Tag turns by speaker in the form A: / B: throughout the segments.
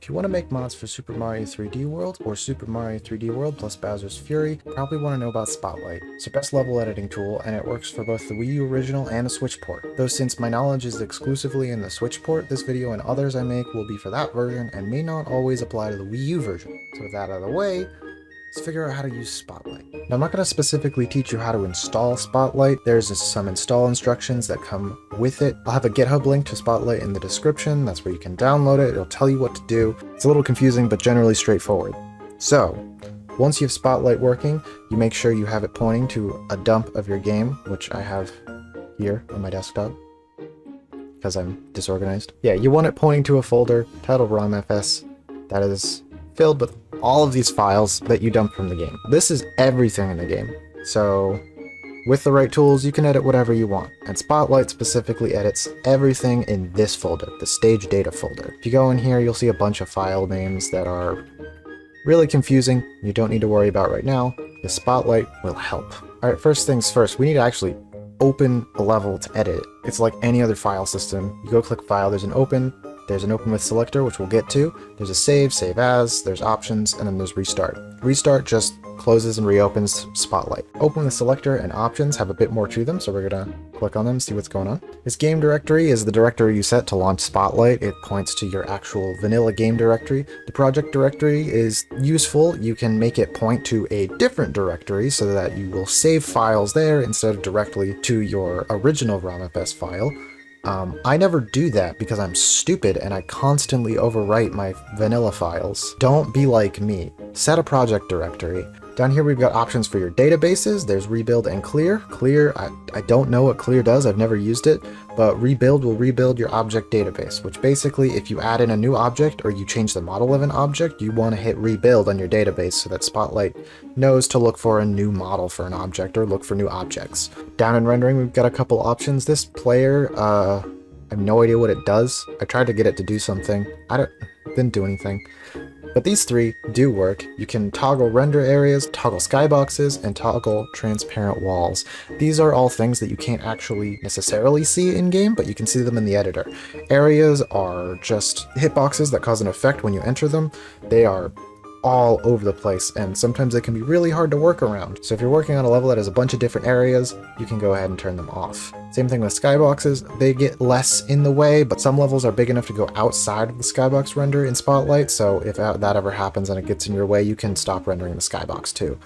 A: If you want to make mods for Super Mario 3D World or Super Mario 3D World plus Bowser's Fury, you probably want to know about Spotlight. It's the best level editing tool, and it works for both the Wii U original and the Switch port. Though since my knowledge is exclusively in the Switch port, this video and others I make will be for that version and may not always apply to the Wii U version. So with that out of the way, let's figure out how to use Spotlight. Now, I'm not going to specifically teach you how to install Spotlight. There's some install instructions that come with it. I'll have a GitHub link to Spotlight in the description. That's where you can download it. It'll tell you what to do. It's a little confusing, but generally straightforward. So, once you have Spotlight working, you make sure you have it pointing to a dump of your game, which I have here on my desktop, because I'm disorganized. Yeah, you want it pointing to a folder titled ROMFS that is filled with all of these files that you dump from the game. This is everything in the game. So with the right tools, you can edit whatever you want. And Spotlight specifically edits everything in this folder, the stage data folder. If you go in here, you'll see a bunch of file names that are really confusing. You don't need to worry about right now. The Spotlight will help. All right, first things first, we need to actually open a level to edit it. It's like any other file system. You go click File, there's an open with selector, which we'll get to. There's a save as, there's options, and then there's restart. Restart just closes and reopens Spotlight. Open with selector and options have a bit more to them, so we're gonna click on them, see what's going on. This game directory is the directory you set to launch Spotlight. It points to your actual vanilla game directory. The project directory is useful. You can make it point to a different directory so that you will save files there instead of directly to your original ROMFS file. I never do that because I'm stupid and I constantly overwrite my vanilla files. Don't be like me. Set a project directory. Down here we've got options for your databases. There's rebuild and clear. Clear, I don't know what clear does, I've never used it, but rebuild will rebuild your object database, which basically if you add in a new object or you change the model of an object, you want to hit rebuild on your database so that Spotlight knows to look for a new model for an object or look for new objects. Down in rendering we've got a couple options. This player, I have no idea what it does. I tried to get it to do something. Didn't do anything. But these three do work. You can toggle render areas, toggle skyboxes, and toggle transparent walls. These are all things that you can't actually necessarily see in-game, but you can see them in the editor. Areas are just hitboxes that cause an effect when you enter them. They are all over the place, and sometimes they can be really hard to work around. So if you're working on a level that has a bunch of different areas, you can go ahead and turn them off. Same thing with skyboxes. They get less in the way, but some levels are big enough to go outside of the skybox render in Spotlight, so if that ever happens and it gets in your way, you can stop rendering the skybox too.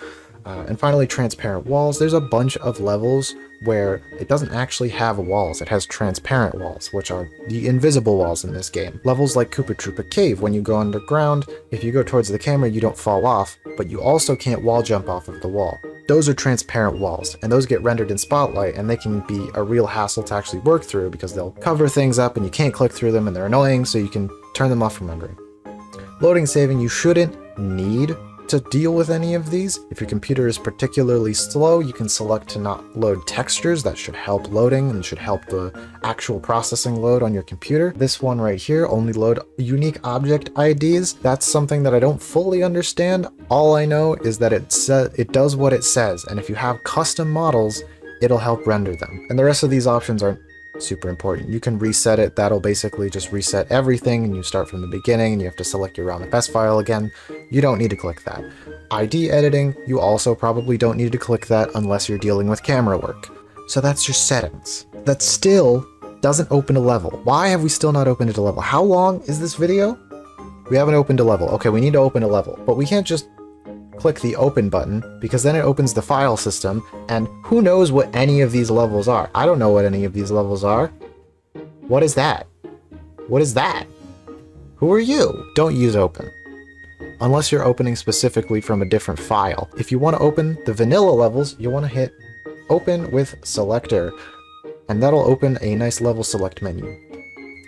A: And finally, transparent walls. There's a bunch of levels where it doesn't actually have walls. It has transparent walls, which are the invisible walls in this game. Levels like Koopa Troopa Cave, when you go underground, if you go towards the camera, you don't fall off, but you also can't wall jump off of the wall. Those are transparent walls, and those get rendered in Spotlight, and they can be a real hassle to actually work through because they'll cover things up and you can't click through them and they're annoying, so you can turn them off from rendering. Loading and saving, you shouldn't need to deal with any of these. If your computer is particularly slow, you can select to not load textures. That should help loading and should help the actual processing load on your computer. This one right here, only load unique object IDs. That's something that I don't fully understand. All I know is that it does what it says, and if you have custom models, it'll help render them. And the rest of these options aren't super important. You can reset it. That'll basically just reset everything and you start from the beginning and you have to select your ROMFS file again. You don't need to click that. ID editing, you also probably don't need to click that unless you're dealing with camera work. So that's your settings. That still doesn't open a level. Why have we still not opened a level? How long is this video? We haven't opened a level. Okay, we need to open a level, but we can't just click the open button because then it opens the file system and who knows what any of these levels are. I don't know what any of these levels are. What is that? What is that? Who are you? Don't use open unless you're opening specifically from a different file. If you want to open the vanilla levels, you want to hit open with selector and that'll open a nice level select menu.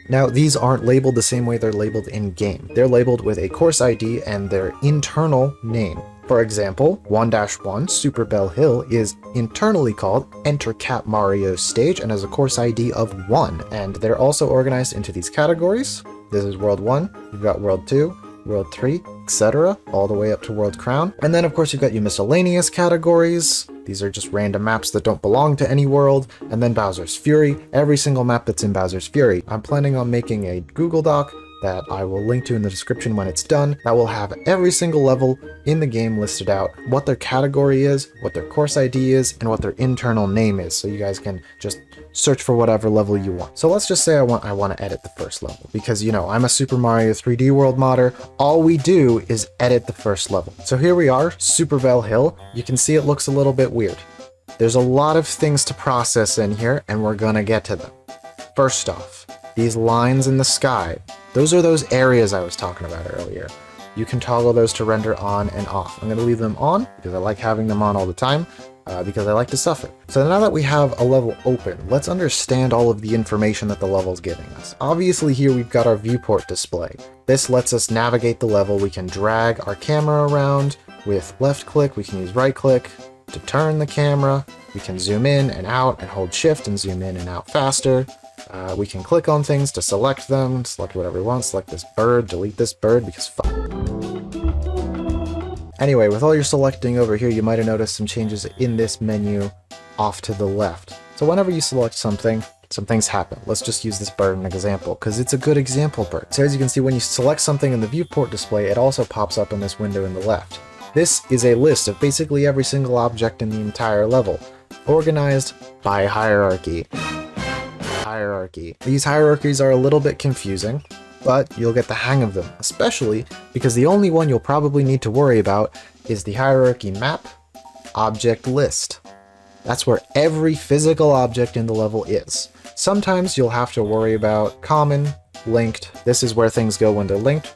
A: Now, these aren't labeled the same way they're labeled in-game. They're labeled with a course ID and their internal name. For example, 1-1 Super Bell Hill is internally called Enter Cap Mario Stage and has a course ID of 1. And they're also organized into these categories. This is World 1, you've got World 2, World 3, etc., all the way up to World Crown. And then, of course, you've got your miscellaneous categories. These are just random maps that don't belong to any world. And then Bowser's Fury, every single map that's in Bowser's Fury. I'm planning on making a Google Doc that I will link to in the description when it's done, that will have every single level in the game listed out, what their category is, what their course ID is, and what their internal name is, so you guys can just search for whatever level you want. So let's just say I want to edit the first level, because you know, I'm a Super Mario 3D World modder. All we do is edit the first level. So here we are, Super Bell Hill. You can see it looks a little bit weird. There's a lot of things to process in here, and we're gonna get to them. First off, these lines in the sky, those are those areas I was talking about earlier. You can toggle those to render on and off. I'm gonna leave them on because I like having them on all the time, because I like to suffer. So now that we have a level open, let's understand all of the information that the level's giving us. Obviously here we've got our viewport display. This lets us navigate the level. We can drag our camera around with left click, we can use right click to turn the camera, we can zoom in and out and hold shift and zoom in and out faster. We can click on things to select them, select whatever we want, select this bird, delete this bird because fuck. Anyway, with all your selecting over here, you might have noticed some changes in this menu off to the left. So whenever you select something, some things happen. Let's just use this bird as an example, because it's a good example bird. So as you can see, when you select something in the viewport display, it also pops up in this window in the left. This is a list of basically every single object in the entire level, organized by hierarchy. These hierarchies are a little bit confusing, but you'll get the hang of them, especially because the only one you'll probably need to worry about is the hierarchy map object list. That's where every physical object in the level is. Sometimes you'll have to worry about common, linked. This is where things go when they're linked.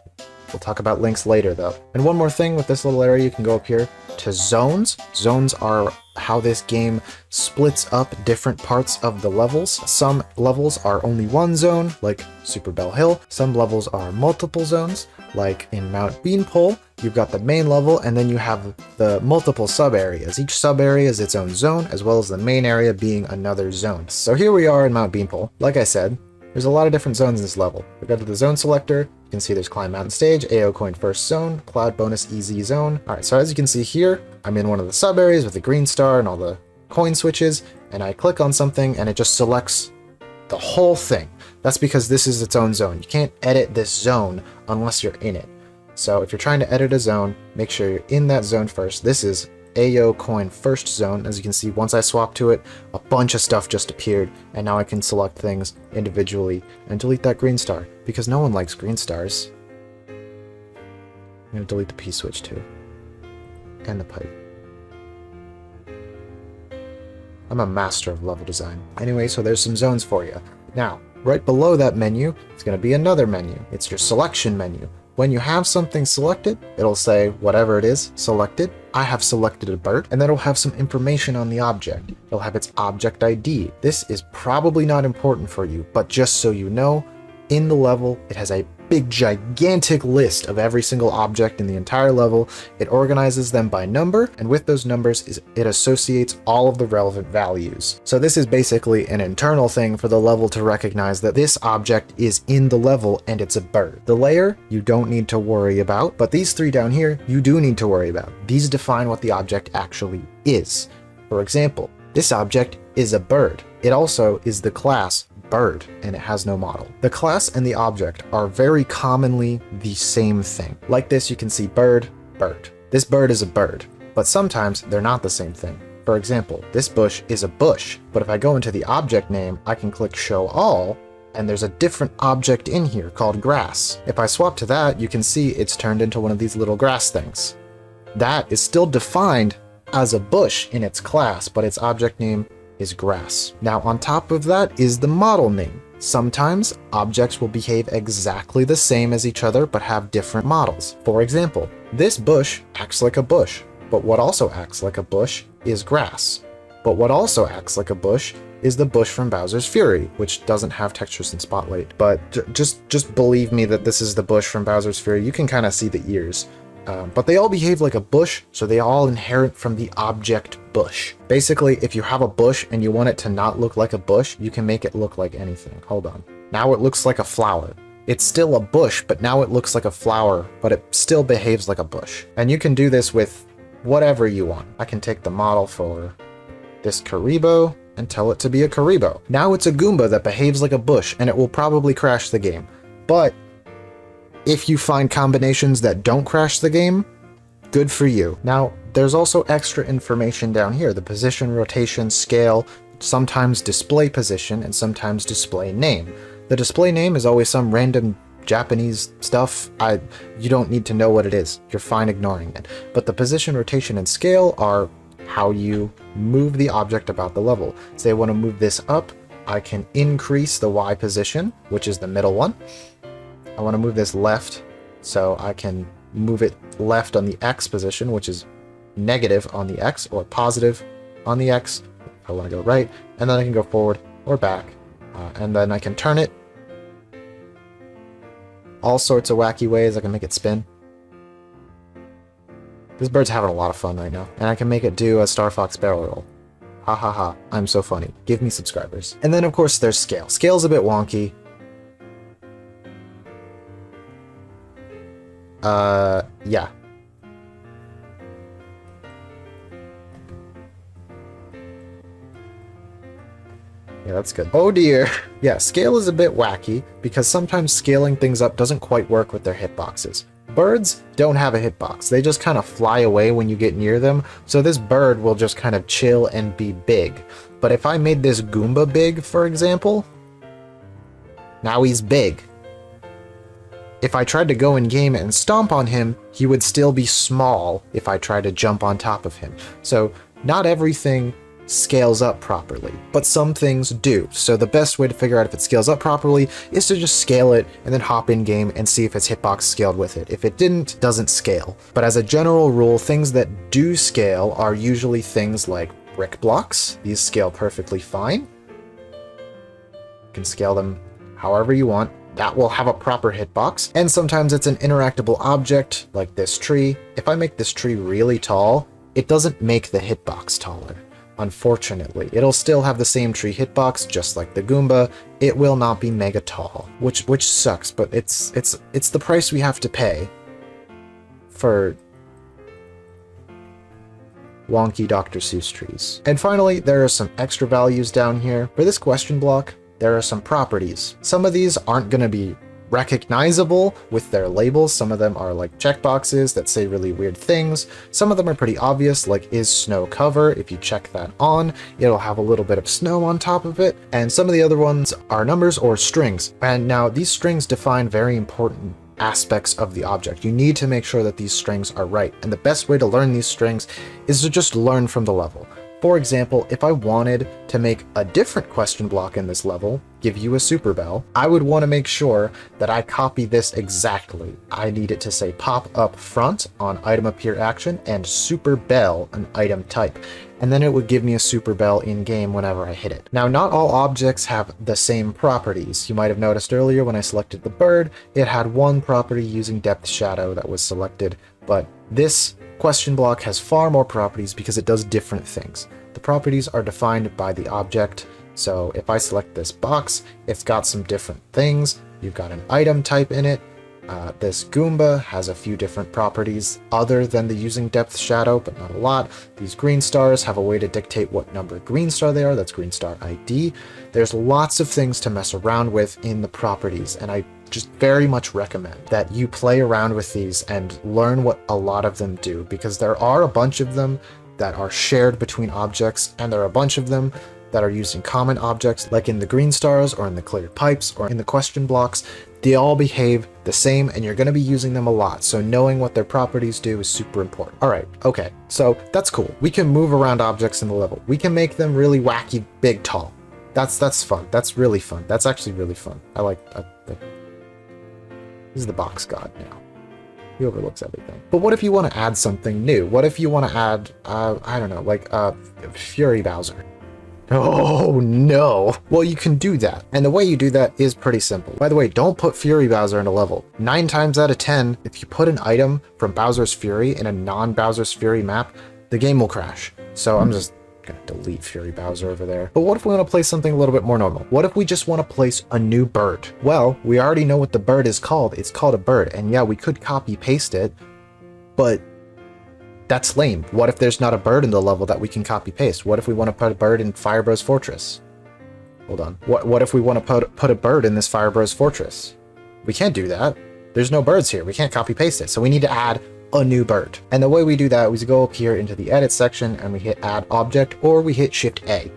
A: We'll talk about links later though. And one more thing with this little area, you can go up here to zones. Zones are how this game splits up different parts of the levels. Some levels are only one zone, like Super Bell Hill. Some levels are multiple zones, like in Mount Beanpole. You've got the main level, and then you have the multiple sub-areas. Each sub-area is its own zone, as well as the main area being another zone. So here we are in Mount Beanpole. Like I said, there's a lot of different zones in this level. We go to the zone selector. You can see there's Climb Mountain Stage, AO Coin First Zone, Cloud Bonus Easy Zone. Alright, so as you can see here, I'm in one of the sub-areas with the green star and all the coin switches, and I click on something and it just selects the whole thing. That's because this is its own zone. You can't edit this zone unless you're in it. So if you're trying to edit a zone, make sure you're in that zone first. This is AO Coin First Zone. As you can see, once I swap to it, a bunch of stuff just appeared, and now I can select things individually and delete that green star, because no one likes green stars. I'm going to delete the P-switch too, and the pipe. I'm a master of level design. Anyway, so there's some zones for you. Now, right below that menu, it's going to be another menu. It's your selection menu. When you have something selected, it'll say whatever it is selected. I have selected a bird, and then it'll have some information on the object. It'll have its object ID. This is probably not important for you, but just so you know, in the level, it has a big, gigantic list of every single object in the entire level. It organizes them by number, and with those numbers, it associates all of the relevant values. So this is basically an internal thing for the level to recognize that this object is in the level and it's a bird. The layer, you don't need to worry about, but these three down here, you do need to worry about. These define what the object actually is. For example, this object is a bird. It also is the class bird, and it has no model. The class and the object are very commonly the same thing. Like this, you can see bird, bird. This bird is a bird, but sometimes they're not the same thing. For example, this bush is a bush, but if I go into the object name, I can click show all, and there's a different object in here called grass. If I swap to that, you can see it's turned into one of these little grass things. That is still defined as a bush in its class, but its object name is grass. Now on top of that is the model name. Sometimes objects will behave exactly the same as each other but have different models. For example, this bush acts like a bush, but what also acts like a bush is grass. But what also acts like a bush is the bush from Bowser's Fury, which doesn't have textures in Spotlight. But just believe me that this is the bush from Bowser's Fury. You can kind of see the ears. But they all behave like a bush, so they all inherit from the object bush. Basically, if you have a bush and you want it to not look like a bush, you can make it look like anything. Hold on. Now it looks like a flower. It's still a bush, but now it looks like a flower, but it still behaves like a bush. And you can do this with whatever you want. I can take the model for this Karibo and tell it to be a Karibo. Now it's a Goomba that behaves like a bush, and it will probably crash the game. But if you find combinations that don't crash the game, good for you. Now, there's also extra information down here. The position, rotation, scale, sometimes display position, and sometimes display name. The display name is always some random Japanese stuff. You don't need to know what it is. You're fine ignoring it. But the position, rotation, and scale are how you move the object about the level. Say I want to move this up, I can increase the Y position, which is the middle one. I want to move this left, so I can move it left on the X position, which is negative on the X, or positive on the X. I want to go right, and then I can go forward or back, and then I can turn it all sorts of wacky ways. I can make it spin. This bird's having a lot of fun right now, and I can make it do a Star Fox barrel roll. Ha ha ha, I'm so funny. Give me subscribers. And then of course there's scale. Scale's a bit wonky. Yeah. Yeah, that's good. Oh dear. Yeah, scale is a bit wacky because sometimes scaling things up doesn't quite work with their hitboxes. Birds don't have a hitbox. They just kind of fly away when you get near them, so this bird will just kind of chill and be big. But if I made this Goomba big, for example, now he's big. If I tried to go in game and stomp on him, he would still be small if I tried to jump on top of him. So not everything scales up properly, but some things do. So the best way to figure out if it scales up properly is to just scale it and then hop in game and see if its hitbox scaled with it. If it didn't, it doesn't scale. But as a general rule, things that do scale are usually things like brick blocks. These scale perfectly fine. You can scale them however you want. That will have a proper hitbox. And sometimes it's an interactable object like this tree. If I make this tree really tall, it doesn't make the hitbox taller. Unfortunately, it'll still have the same tree hitbox, just like the Goomba. It will not be mega tall, which sucks, but it's the price we have to pay for wonky Dr. Seuss trees. And finally, there are some extra values down here. For this question block, there are some properties. Some of these aren't going to be recognizable with their labels. Some of them are like checkboxes that say really weird things. Some of them are pretty obvious, like is snow cover. If you check that on, it'll have a little bit of snow on top of it. And some of the other ones are numbers or strings. And now these strings define very important aspects of the object. You need to make sure that these strings are right. And the best way to learn these strings is to just learn from the level. For example, if I wanted to make a different question block in this level, give you a super bell, I would want to make sure that I copy this exactly. I need it to say pop up front on item appear action and super bell an item type. And then it would give me a super bell in game whenever I hit it. Now, not all objects have the same properties. You might have noticed earlier when I selected the bird, it had one property using depth shadow that was selected, but this question block has far more properties because it does different things. The properties are defined by the object. So if I select this box, it's got some different things. You've got an item type in it. This Goomba has a few different properties other than the using depth shadow, but not a lot. These green stars have a way to dictate what number green star they are. That's green star ID. There's lots of things to mess around with in the properties, and I just very much recommend that you play around with these and learn what a lot of them do, because there are a bunch of them that are shared between objects, and there are a bunch of them that are using common objects, like in the green stars or in the cleared pipes or in the question blocks. They all behave the same, and you're going to be using them a lot, so knowing what their properties do is super important. Alright, okay, so that's cool. We can move around objects in the level. We can make them really wacky, big, tall. That's fun. That's really fun. That's actually really fun. I like that. This is the box god now. He overlooks everything. But what if you want to add something new? What if you want to add, I don't know, like Fury Bowser? Oh no! Well, you can do that, and the way you do that is pretty simple. By the way, don't put Fury Bowser in a level. 9 times out of 10, if you put an item from Bowser's Fury in a non-Bowser's Fury map, the game will crash. So I'm just gonna delete Fury Bowser over there. But what if we want to place something a little bit more normal? What if we just want to place a new bird? Well, we already know what the bird is called. It's called a bird, and yeah, we could copy paste it, but that's lame. What if there's not a bird in the level that we can copy paste? What if we want to put a bird in Fire Bros Fortress? Hold on. What if we want to put a bird in this Fire Bros Fortress? We can't do that. there's no birds here. We can't copy paste it. So we need to add a new bird. And the way we do that is we go up here into the edit section and we hit add object, or we hit shift A.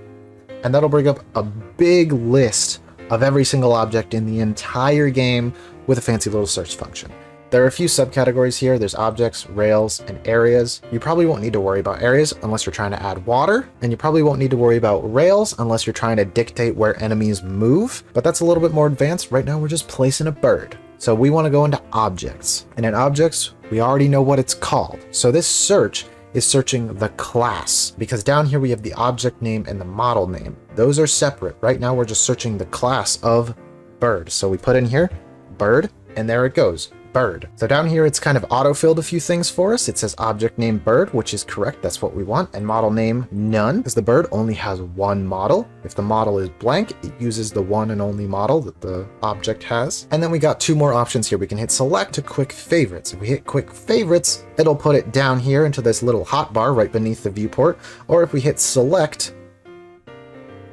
A: And that'll bring up a big list of every single object in the entire game with a fancy little search function. There are a few subcategories here. There's objects, rails, and areas. You probably won't need to worry about areas unless you're trying to add water, and you probably won't need to worry about rails unless you're trying to dictate where enemies move, but that's a little bit more advanced. Right now we're just placing a bird. So we want to go into objects, and in objects, we already know what it's called. So this search is searching the class, because down here we have the object name and the model name. Those are separate. Right now we're just searching the class of bird. So we put in here bird, and there it goes, bird. So down here it's kind of auto-filled a few things for us. It says object name bird, which is correct, that's what we want, and model name none, because the bird only has one model. If the model is blank, it uses the one and only model that the object has. And then we got two more options here. We can hit select to quick favorites. If we hit quick favorites, it'll put it down here into this little hotbar right beneath the viewport, or if we hit select,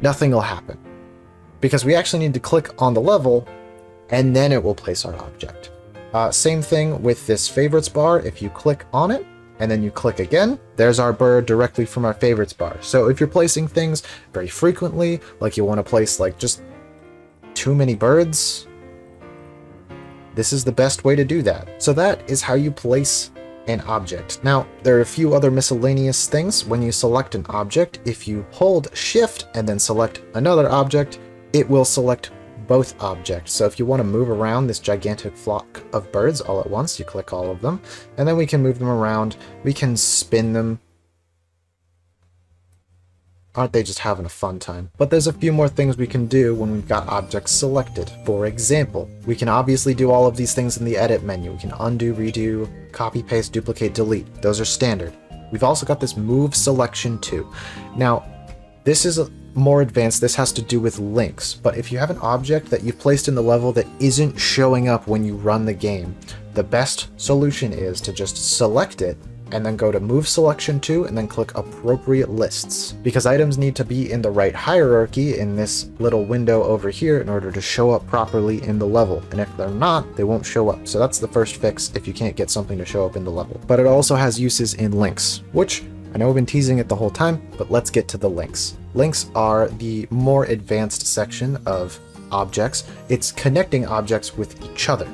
A: nothing will happen, because we actually need to click on the level and then it will place our object. Same thing with this favorites bar. If you click on it and then you click again, there's our bird directly from our favorites bar. So if you're placing things very frequently, like you want to place like just too many birds, this is the best way to do that. So that is how you place an object. Now, there are a few other miscellaneous things. When you select an object, if you hold shift and then select another object, it will select both objects. So if you want to move around this gigantic flock of birds all at once, you click all of them, and then we can move them around. We can spin them. Aren't they just having a fun time? But there's a few more things we can do when we've got objects selected. For example, we can obviously do all of these things in the edit menu. We can undo, redo, copy, paste, duplicate, delete. Those are standard. We've also got this move selection too. Now, this is more advanced. This has to do with links, but if you have an object that you've placed in the level that isn't showing up when you run the game, the best solution is to just select it and then go to move selection to and then click appropriate lists, because items need to be in the right hierarchy in this little window over here in order to show up properly in the level, and if they're not, they won't show up. So that's the first fix if you can't get something to show up in the level. But it also has uses in links, which I know I've been teasing it the whole time, but let's get to the links. Links are the more advanced section of objects. It's connecting objects with each other.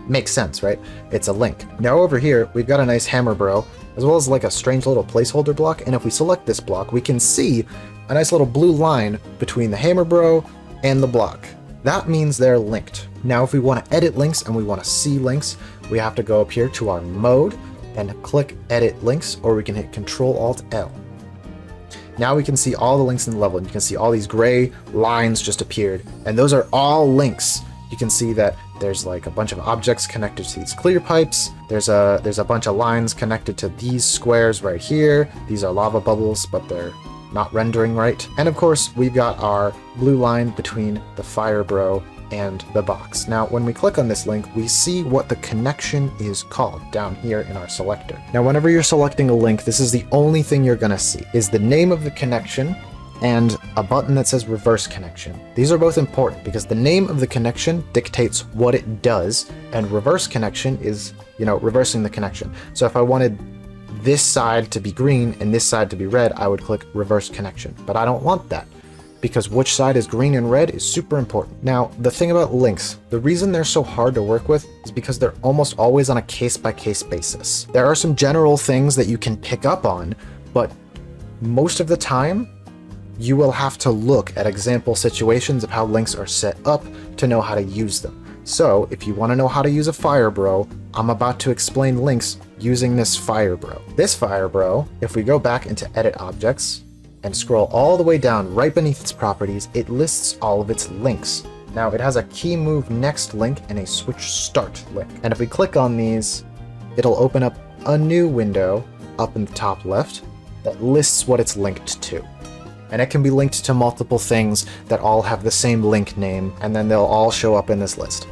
A: Makes sense, right? It's a link. Now over here, we've got a nice hammer bro, as well as like a strange little placeholder block, and if we select this block, we can see a nice little blue line between the hammer bro and the block. That means they're linked. Now if we want to edit links and we want to see links, we have to go up here to our mode and click edit links, or we can hit Control-Alt-L. Now we can see all the links in the level, and you can see all these gray lines just appeared, and those are all links. You can see that there's like a bunch of objects connected to these clear pipes. There's a bunch of lines connected to these squares right here. These are lava bubbles, but they're not rendering right. And of course, we've got our blue line between the fire bro and the box. Now, when we click on this link, we see what the connection is called down here in our selector. Now, whenever you're selecting a link, this is the only thing you're gonna see, is the name of the connection and a button that says reverse connection. These are both important because the name of the connection dictates what it does, and reverse connection is, reversing the connection. So if I wanted this side to be green and this side to be red, I would click reverse connection. But I don't want that, because which side is green and red is super important. Now, the thing about links, the reason they're so hard to work with is because they're almost always on a case-by-case basis. There are some general things that you can pick up on, but most of the time, you will have to look at example situations of how links are set up to know how to use them. So, if you want to know how to use a fire bro, I'm about to explain links using this fire bro. This fire bro, if we go back into edit objects, and scroll all the way down right beneath its properties, it lists all of its links. Now it has a key move next link and a switch start link. And if we click on these, it'll open up a new window up in the top left that lists what it's linked to. And it can be linked to multiple things that all have the same link name, and then they'll all show up in this list.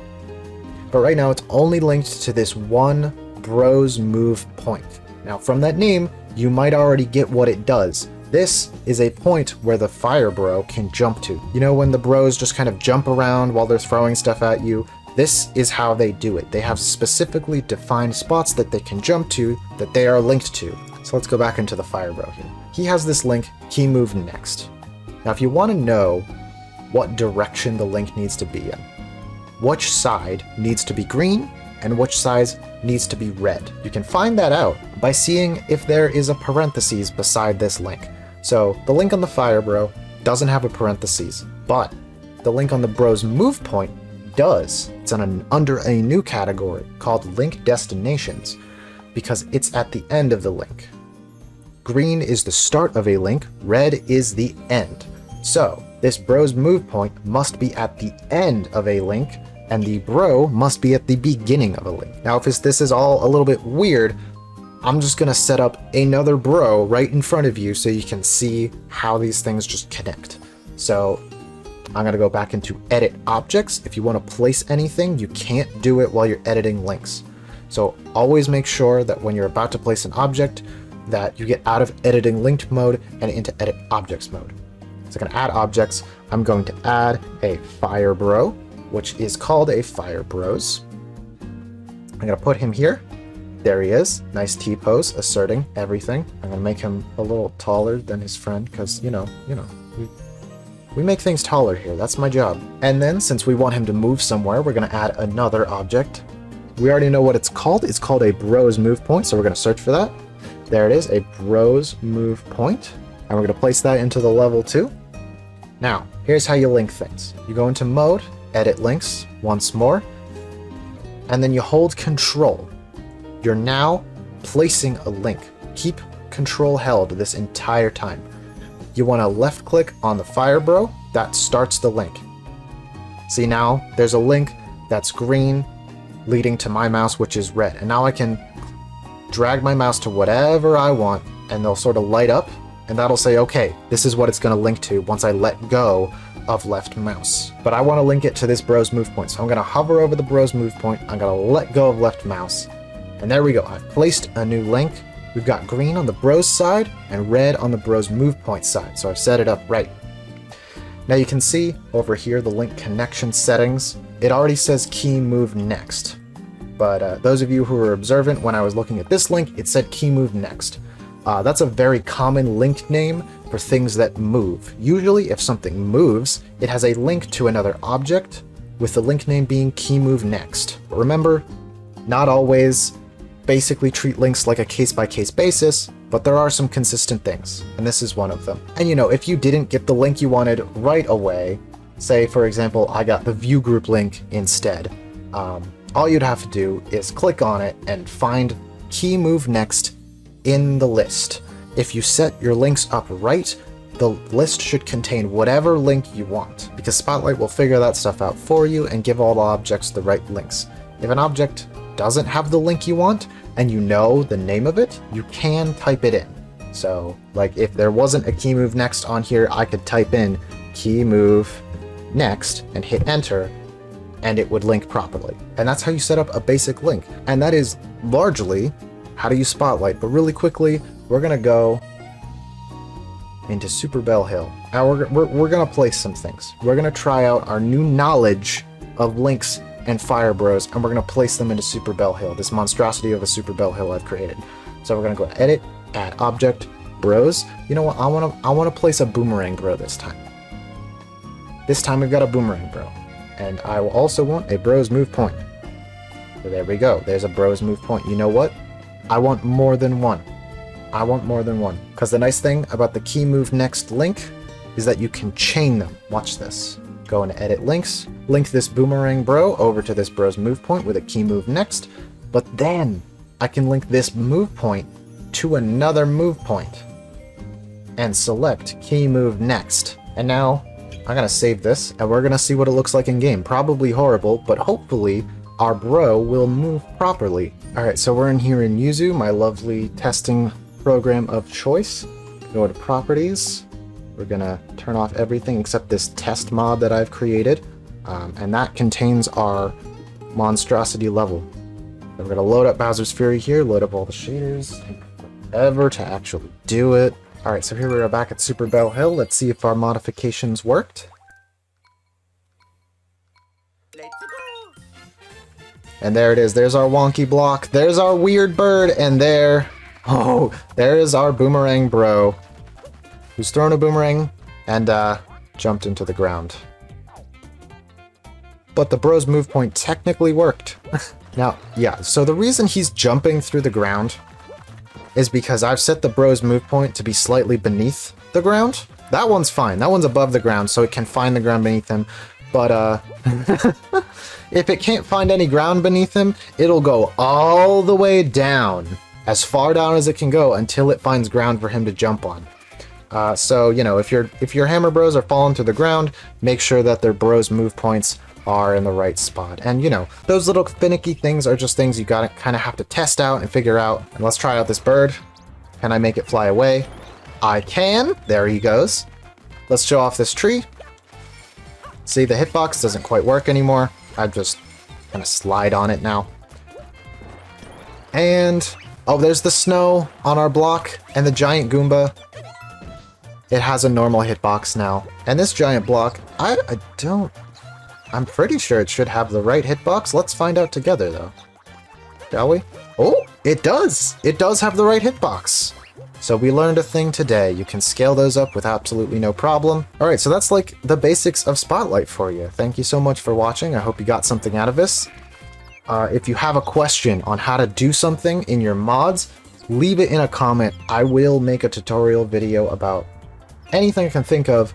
A: But right now it's only linked to this one bros move point. Now from that name, you might already get what it does. This is a point where the fire bro can jump to. You know when the bros just kind of jump around while they're throwing stuff at you? This is how they do it. They have specifically defined spots that they can jump to that they are linked to. So let's go back into the Firebro here. He has this link, key move next. Now if you want to know what direction the link needs to be in, which side needs to be green and which side needs to be red, you can find that out by seeing if there is a parentheses beside this link. So the link on the Firebro doesn't have a parentheses, but the link on the Bro's move point does. It's under a new category called link destinations because it's at the end of the link. Green is the start of a link, red is the end. So this Bro's move point must be at the end of a link and the Bro must be at the beginning of a link. Now if this is all a little bit weird, I'm just gonna set up another Bro right in front of you so you can see how these things just connect. So I'm going to go back into edit objects. If you want to place anything, you can't do it while you're editing links. So always make sure that when you're about to place an object that you get out of editing linked mode and into edit objects mode. So I'm going to add objects. I'm going to add a Firebro, which is called a Firebros. I'm going to put him here. There he is. Nice T-pose, asserting everything. I'm going to make him a little taller than his friend because, you know, we make things taller here, that's my job. And then, since we want him to move somewhere, we're gonna add another object. We already know what it's called a Bro's move point, so we're gonna search for that. There it is, a Bro's move point. And we're gonna place that into the level 2. Now, here's how you link things. You go into mode, edit links, once more, and then you hold control. You're now placing a link. Keep control held this entire time. You want to left click on the Firebro, that starts the link. See now, there's a link that's green leading to my mouse, which is red. And now I can drag my mouse to whatever I want and they'll sort of light up and that'll say, okay, this is what it's going to link to once I let go of left mouse. But I want to link it to this Bro's move point. So I'm going to hover over the Bro's move point. I'm going to let go of left mouse. And there we go. I've placed a new link. We've got green on the Bro's side and red on the Bro's move point side, so I've set it up right. Now you can see over here the link connection settings. It already says key move next, but those of you who were observant when I was looking at this link, it said key move next. That's a very common link name for things that move. Usually if something moves, it has a link to another object with the link name being key move next. But remember, not always. Basically treat links like a case-by-case basis, but there are some consistent things, and this is one of them. And you know, if you didn't get the link you wanted right away, say for example, I got the view group link instead, all you'd have to do is click on it and find key move next in the list. If you set your links up right, the list should contain whatever link you want, because Spotlight will figure that stuff out for you and give all the objects the right links. If an object doesn't have the link you want and you know the name of it, you can type it in. So like if there wasn't a key move next on here, I could type in key move next and hit enter and it would link properly. And that's how you set up a basic link. And that is largely how to use Spotlight. But really quickly, we're gonna go into Super Bell Hill. Now we're gonna place some things. We're gonna try out our new knowledge of links and Firebros, and we're going to place them into Super Bell Hill, this monstrosity of a Super Bell Hill I've created. So we're going to go edit, add object, Bros. You know what, I want to place a boomerang bro this time. This time we've got a boomerang bro. And I will also want a Bro's move point. So there we go, there's a Bro's move point. You know what? I want more than one. I want more than one. Because the nice thing about the key move next link is that you can chain them. Watch this. Go into edit links, link this boomerang bro over to this Bro's move point with a key move next, but then I can link this move point to another move point and select key move next. And now I'm gonna save this and we're gonna see what it looks like in game. Probably horrible, but hopefully our bro will move properly. All right, so we're in here in Yuzu, my lovely testing program of choice. Go to properties. We're gonna turn off everything except this test mod that I've created, and that contains our monstrosity level. And we're gonna load up Bowser's Fury here, load up all the shaders, take forever to actually do it. All right, so here we are back at Super Bell Hill. Let's see if our modifications worked. And there it is. There's our wonky block. There's our weird bird. And there... Oh, there is our boomerang bro. Who's thrown a boomerang and jumped into the ground. But the bro's move point technically worked. Now, yeah, so the reason he's jumping through the ground is because I've set the bro's move point to be slightly beneath the ground. That one's fine. That one's above the ground, so it can find the ground beneath him. But, if it can't find any ground beneath him, it'll go all the way down, as far down as it can go, until it finds ground for him to jump on. So, you know, if your hammer bros are falling to the ground, make sure that their bros move points are in the right spot. And, you know, those little finicky things are just things you gotta kind of have to test out and figure out. And let's try out this bird. Can I make it fly away? I can. There he goes. Let's show off this tree. See, the hitbox doesn't quite work anymore. I'm just gonna slide on it now. And, oh, there's the snow on our block and the giant Goomba. It has a normal hitbox now. And this giant block, I'm pretty sure it should have the right hitbox. Let's find out together, though. Shall we? Oh, it does! It does have the right hitbox. So we learned a thing today. You can scale those up with absolutely no problem. Alright, so that's like the basics of Spotlight for you. Thank you so much for watching. I hope you got something out of this. If you have a question on how to do something in your mods, leave it in a comment. I will make a tutorial video about anything I can think of.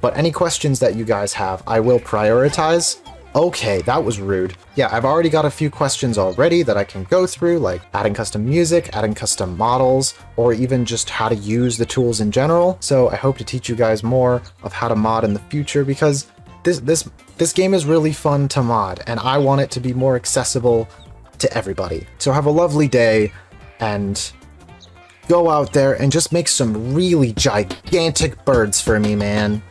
A: But any questions that you guys have, I will prioritize. Okay, that was rude. Yeah, I've already got a few questions already that I can go through, like adding custom music, adding custom models, or even just how to use the tools in general. So I hope to teach you guys more of how to mod in the future, because this game is really fun to mod, and I want it to be more accessible to everybody. So have a lovely day, and go out there and just make some really gigantic birds for me, man.